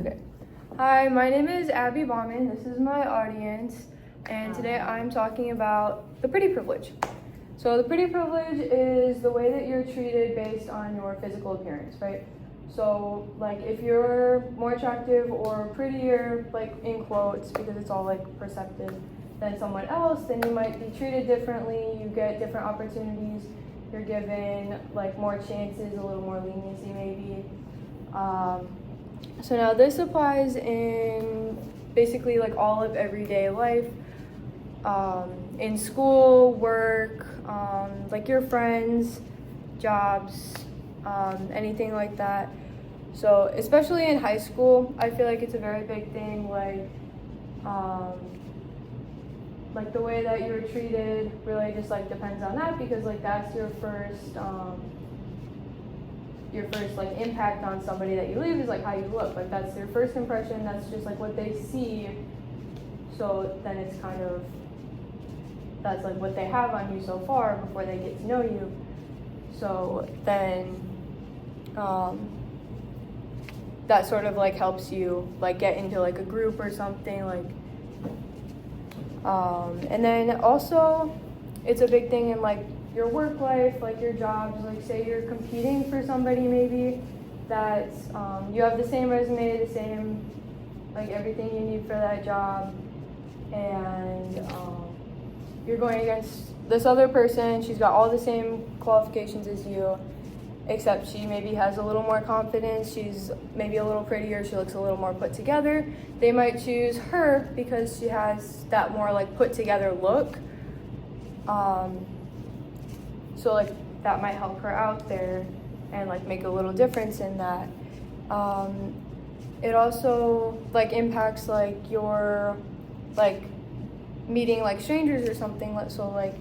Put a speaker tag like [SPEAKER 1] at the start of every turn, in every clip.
[SPEAKER 1] Okay. Hi, my name is Abby Bauman. This is my audience, and today I'm talking about the pretty privilege. So, the pretty privilege is the way that you're treated based on your physical appearance, right? So, like, if you're more attractive or prettier, like in quotes, because it's all like perceptive, than someone else, then you might be treated differently. You get different opportunities. You're given like more chances, a little more leniency, maybe. So now this applies in basically like all of everyday life, in school, work, like your friends, jobs, anything like that. So especially in high school, I feel like it's a very big thing. Like the way that you're treated really just like depends on that, because like that's your first like impact on somebody that you leave is like how you look. Like that's their first impression, that's just like what they see. So then it's kind of, that's like what they have on you so far before they get to know you. So then that sort of like helps you like get into like a group or something, like and then also it's a big thing in like your work life, like your jobs. Like say you're competing for somebody maybe that's you have the same resume, the same like everything you need for that job, and you're going against this other person. She's got all the same qualifications as you, except she maybe has a little more confidence, she's maybe a little prettier, she looks a little more put together. They might choose her because she has that more like put together look. So like that might help her out there and like make a little difference in that. It also like impacts like your like meeting like strangers or something. So like,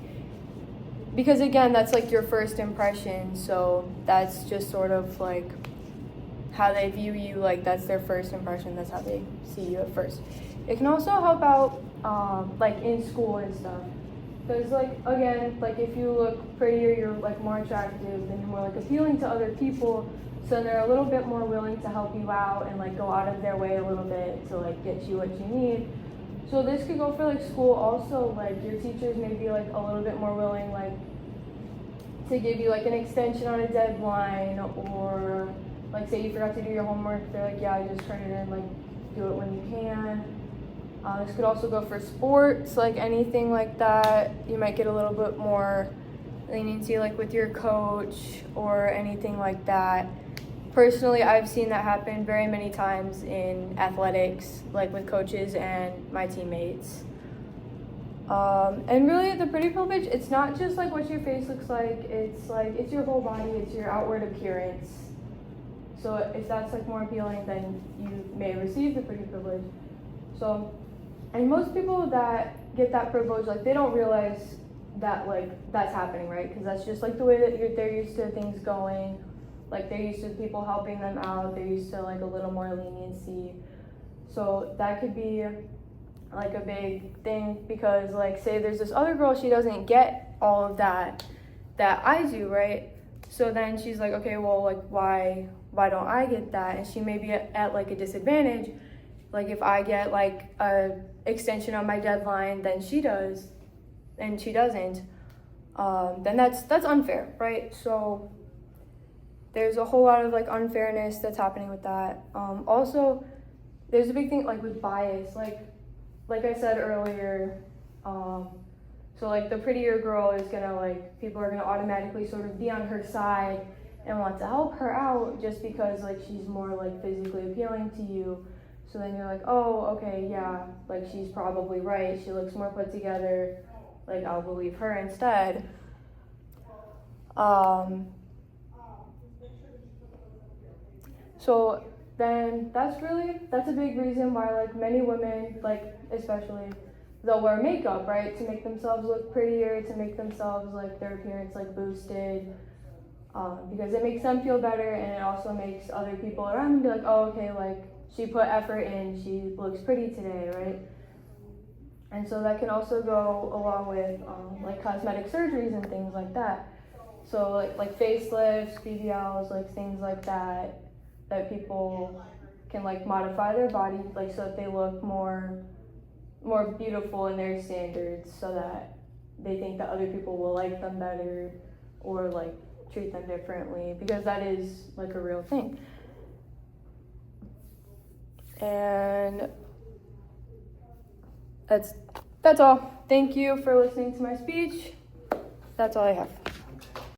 [SPEAKER 1] because again that's like your first impression, so that's just sort of like how they view you. Like that's their first impression, that's how they see you at first. It can also help out like in school and stuff, because like again, like if you look prettier, you're like more attractive, then you're more like appealing to other people, so they're a little bit more willing to help you out and like go out of their way a little bit to like get you what you need. So this could go for like school also. Like your teachers may be like a little bit more willing like to give you like an extension on a deadline, or like say you forgot to do your homework, they're like, yeah, just turn it in, like do it when you can. This could also go for sports, like anything like that. You might get a little bit more leniency like with your coach or anything like that. Personally, I've seen that happen very many times in athletics, like with coaches and my teammates. And really, the pretty privilege, it's not just like what your face looks like, it's your whole body, it's your outward appearance. So if that's like more appealing, then you may receive the pretty privilege. So, and most people that get that privilege, like they don't realize that like that's happening, right? Because that's just like the way that they're used to things going. Like they're used to people helping them out, they're used to like a little more leniency. So that could be like a big thing, because like say there's this other girl, she doesn't get all of that I do, right? So then she's like, okay, well, like why don't I get that? And she may be at like a disadvantage. Like if I get like a extension on my deadline than she does, and she doesn't, then that's unfair, right? So there's a whole lot of like unfairness that's happening with that. Also, there's a big thing like with bias, like I said earlier. So like the prettier girl is gonna like, people are gonna automatically sort of be on her side and want to help her out just because like she's more like physically appealing to you. So then you're like, oh, okay, yeah, like she's probably right, she looks more put together, like I'll believe her instead. So then that's a big reason why like many women, like especially, they'll wear makeup, right, to make themselves look prettier, to make themselves like their appearance like boosted, because it makes them feel better, and it also makes other people around them be like, oh, okay, like she put effort in, she looks pretty today, right? And so that can also go along with like cosmetic surgeries and things like that. So like facelifts, BBLs, like things like that people can like modify their body like so that they look more beautiful in their standards, so that they think that other people will like them better or like treat them differently, because that is like a real thing. And that's all. Thank you for listening to my speech. That's all I have.